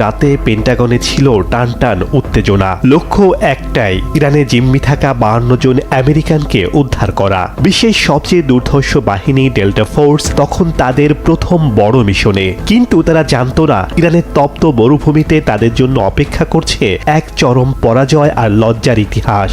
রাতে পেন্টাগনে ছিল টান টান উত্তেজনা। লক্ষ্য একটাই, ইরানে জিম্মি থাকা 52 জন আমেরিকানকে উদ্ধার করা। বিশ্বের সবচেয়ে দুর্ধর্ষ বাহিনী ডেল্টা ফোর্স তখন তাদের প্রথম বড় মিশনে, কিন্তু তারা জানত না ইরানের তপ্ত মরুভূমিতে তাদের জন্য অপেক্ষা করছে এক চরম পরাজয় আর লজ্জার ইতিহাস।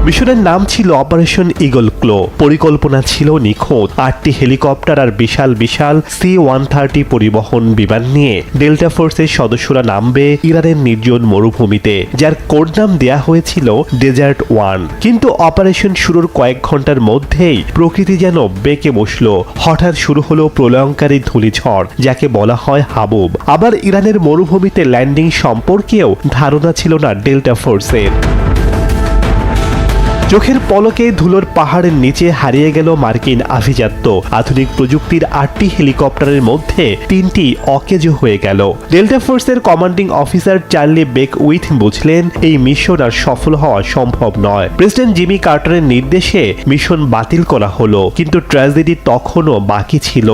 মিশনের নাম ছিল অপারেশন ইগল ক্লো। পরিকল্পনা ছিল নিখুঁত। 8টি হেলিকপ্টার আর বিশাল বিশাল C-130 পরিবহন বিমান নিয়ে ডেল্টা ফোর্সের সদস্যরা নামবে ইরানের নির্জন মরুভূমিতে, যার কোড নাম দেয়া হয়েছিল ডেজার্ট 1। কিন্তু অপারেশন শুরুর কয়েক ঘন্টার মধ্যেই প্রকৃতি যেন বেঁকে বসল। হঠাৎ শুরু হলো প্রলয়ঙ্কারী ধূলিঝড়, যাকে বলা হয় হাবুব। আবার ইরানের মরুভূমিতে ল্যান্ডিং সম্পর্কেও ধারণা ছিল না ডেল্টা ফোর্সের। চোখের পলকে ধুলোর পাহাড়ের নিচে হারিয়ে গেল মার্কিন আভিজাত্য। আধুনিক প্রযুক্তির 8টি হেলিকপ্টারের মধ্যে 3টি অকেজো হয়ে গেল। ডেল্টা ফোর্সের কমান্ডিং অফিসার চার্লি বেকউইথ বুঝলেন এই মিশন আর সফল হওয়া সম্ভব নয়। প্রেসিডেন্ট জিমি কার্টারের নির্দেশে মিশন বাতিল করা হলো, কিন্তু ট্র্যাজেডি তখনও বাকি ছিল।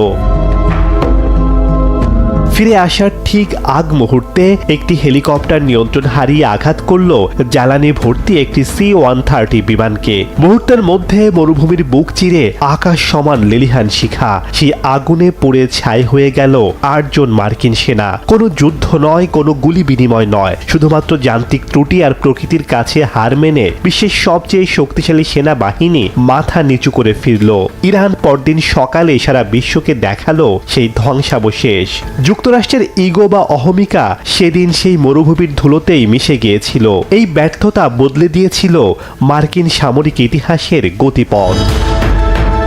ফিরে আসার ঠিক আগ মুহূর্তে একটি হেলিকপ্টার নিয়ন্ত্রণ হারিয়ে আঘাত করল জ্বালানি ভর্তি একটি C-130 বিমানকে। মুহূর্তের মধ্যে মরুভূমির বুক চিরে আকাশ সমান লেলিহান শিখা। সেই আগুনে পুড়ে ছাই হয়ে গেল 8 জন মার্কিন সেনা। কোনো যুদ্ধ নয়, কোনো গুলি বিনিময় নয়, শুধুমাত্র যান্ত্রিক ত্রুটি আর প্রকৃতির কাছে হার মেনে বিশ্বের সবচেয়ে শক্তিশালী সেনাবাহিনী মাথা নিচু করে ফিরল। ইরান পরদিন সকালে সারা বিশ্বকে দেখালো সেই ধ্বংসাবশেষ। যুক্তরাষ্ট্রের ইগো বা অহমিকা সেদিন সেই মরুভূমির ধুলোতেই মিশে গিয়েছিল। এই ব্যর্থতা বদলে দিয়েছিল মার্কিন সামরিক ইতিহাসের গতিপথ।